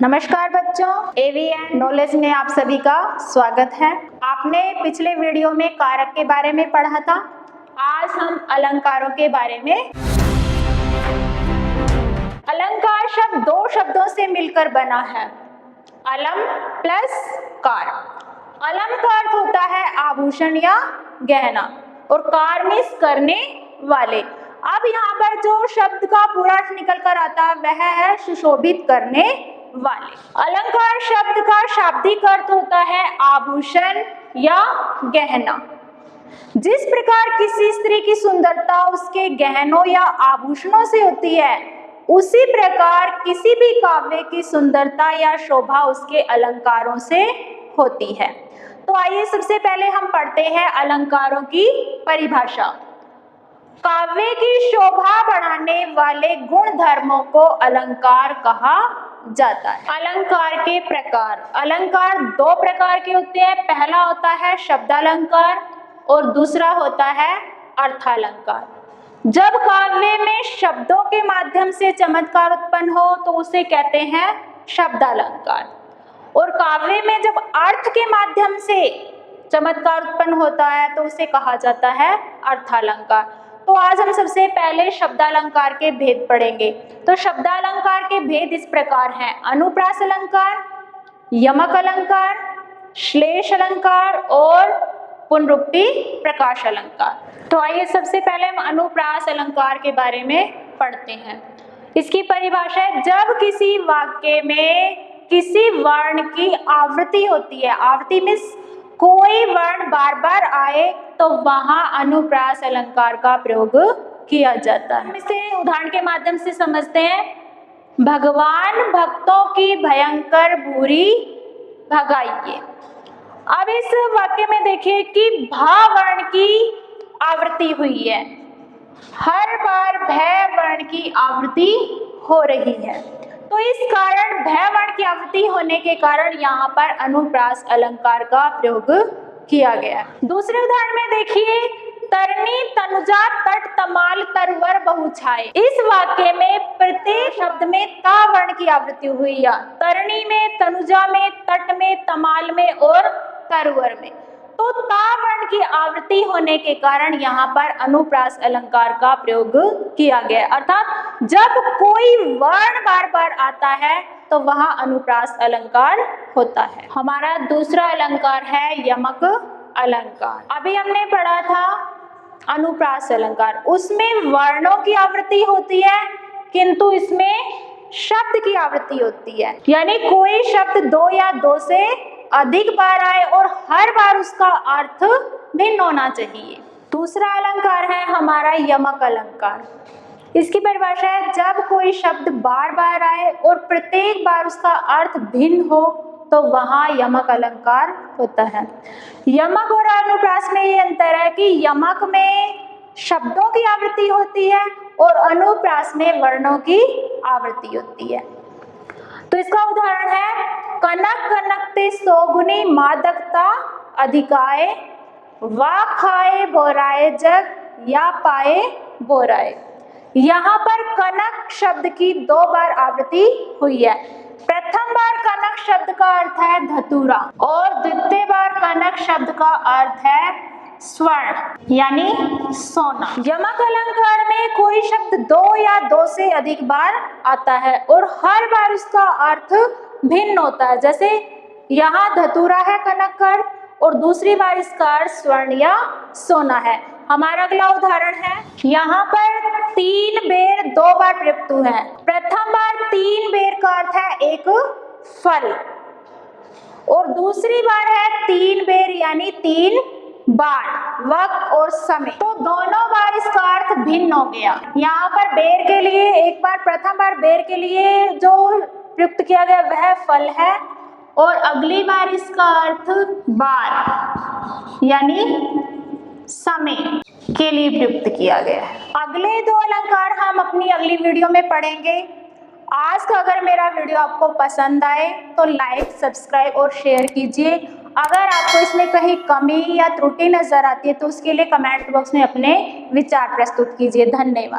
नमस्कार बच्चों, AVN knowledge में आप सभी का स्वागत है। आपने पिछले वीडियो में कारक के बारे में पढ़ा था। आज हम अलंकारों के बारे में। अलंकार शब्द दो शब्दों से मिलकर बना है, अलम प्लस कार। अलम का अर्थ होता है आभूषण या गहना और कार मीन्स करने वाले। अब यहाँ पर जो शब्द का पूरा अर्थ निकल कर आता है वह है सुशोभित करने वाले। अलंकार शब्द का शाब्दिक अर्थ होता है आभूषण या गहना। जिस प्रकार किसी स्त्री की सुंदरता उसके गहनों या आभूषणों से होती है, उसी प्रकार किसी भी काव्य की सुंदरता या शोभा उसके अलंकारों से होती है। तो आइए सबसे पहले हम पढ़ते हैं अलंकारों की परिभाषा। काव्य की शोभा बढ़ाने वाले गुण धर्मों को अलंकार कहा जाता है। अलंकार के प्रकार। अलंकार दो प्रकार के होते हैं। पहला होता है शब्दालंकार और दूसरा होता है अर्थालंकार। जब काव्य में शब्दों के माध्यम से चमत्कार उत्पन्न हो तो उसे कहते हैं शब्दालंकार, और काव्य में जब अर्थ के माध्यम से चमत्कार उत्पन्न होता है तो उसे कहा जाता है अर्थालंकार। तो आज हम सबसे पहले शब्दालंकार के भेद पढ़ेंगे। तो शब्दालंकार के भेद इस प्रकार हैं: अनुप्रास अलंकार, यमक अलंकार, श्लेष अलंकार और पुनरुक्ति प्रकाश अलंकार। तो आइए सबसे पहले हम अनुप्रास अलंकार के बारे में पढ़ते हैं। इसकी परिभाषा है, जब किसी वाक्य में किसी वर्ण की आवृत्ति होती है, आवृत्ति मीन्स कोई वर्ण बार बार आए, तो वहां अनुप्रास अलंकार का प्रयोग किया जाता है। हम इसे उदाहरण के माध्यम से समझते हैं। भगवान भक्तों की भयंकर बुरी भगाइए। अब इस वाक्य में देखिए कि भा वर्ण की आवृत्ति हुई है, हर बार भय वर्ण की आवृत्ति हो रही है। तो इस कारण भय वर्ण की आवृत्ति होने के कारण यहाँ पर अनुप्रास अलंकार का प्रयोग किया गया। दूसरे उदाहरण में देखिए, तरनी तनुजा तट तमाल तरवर बहुछाए। इस वाक्य में प्रत्येक शब्द में ता वर्ण की आवृत्ति हुई है, तरनी में, तनुजा में, तट में, तमाल में और तरवर में। तो ता वर्ण की आवृत्ति होने के कारण यहाँ पर अनुप्रास अलंकार का प्रयोग किया गया। अर्थात जब कोई वर्ण बार बार आता है तो वहाँ अनुप्रास अलंकार होता है। हमारा दूसरा अलंकार है यमक अलंकार। अभी हमने पढ़ा था अनुप्रास अलंकार, उसमें वर्णों की आवृत्ति होती है किंतु इसमें शब्द की आवृत्ति होती है, यानी कोई शब्द दो या दो से अधिक बार आए और हर बार उसका अर्थ भिन्न होना चाहिए। दूसरा अलंकार है हमारा यमक अलंकार। इसकी परिभाषा है, जब कोई शब्द बार बार आए और प्रत्येक बार उसका अर्थ भिन्न हो तो वहाँ यमक अलंकार होता है। यमक और अनुप्रास में ये अंतर है कि यमक में शब्दों की आवृत्ति होती है और अनुप्रास में वर्णों की आवृत्ति होती है। तो इसका उदाहरण है, कनक कनकते सौगुनी मादकता अधिकाए, वा खाए बोराए जग या पाए बोराए। यहाँ पर कनक शब्द की दो बार आवृत्ति हुई है। प्रथम बार कनक शब्द का अर्थ है धतूरा और द्वितीय बार कनक शब्द का अर्थ है स्वर्ण यानी सोना। यमक अलंकार में कोई शब्द दो या दो से अधिक बार आता है और हर बार उसका अर्थ भिन्न होता है। जैसे यहाँ धतूरा है कनक का अर्थ और दूसरी बार इसका अर्थ स्वर्ण या सोना है। हमारा अगला उदाहरण है, यहाँ पर तीन बेर दो बार प्रयुक्त है। प्रथम बार तीन बेर का अर्थ है एक फल और दूसरी बार है तीन बेर यानी तीन बार, वक्त और समय। तो दोनों बार इसका अर्थ भिन्न हो गया। यहाँ पर बेर के लिए एक बार, प्रथम बार बेर के लिए जो प्रयुक्त किया गया वह फल है और अगली बार इसका अर्थ बार यानी समय के लिए प्रयुक्त किया गया है। अगले दो अलंकार हम अपनी अगली वीडियो में पढ़ेंगे। आज का अगर मेरा वीडियो आपको पसंद आए तो लाइक, सब्सक्राइब और शेयर कीजिए। अगर आपको इसमें कहीं कमी या त्रुटि नजर आती है तो उसके लिए कमेंट बॉक्स में अपने विचार प्रस्तुत कीजिए। धन्यवाद।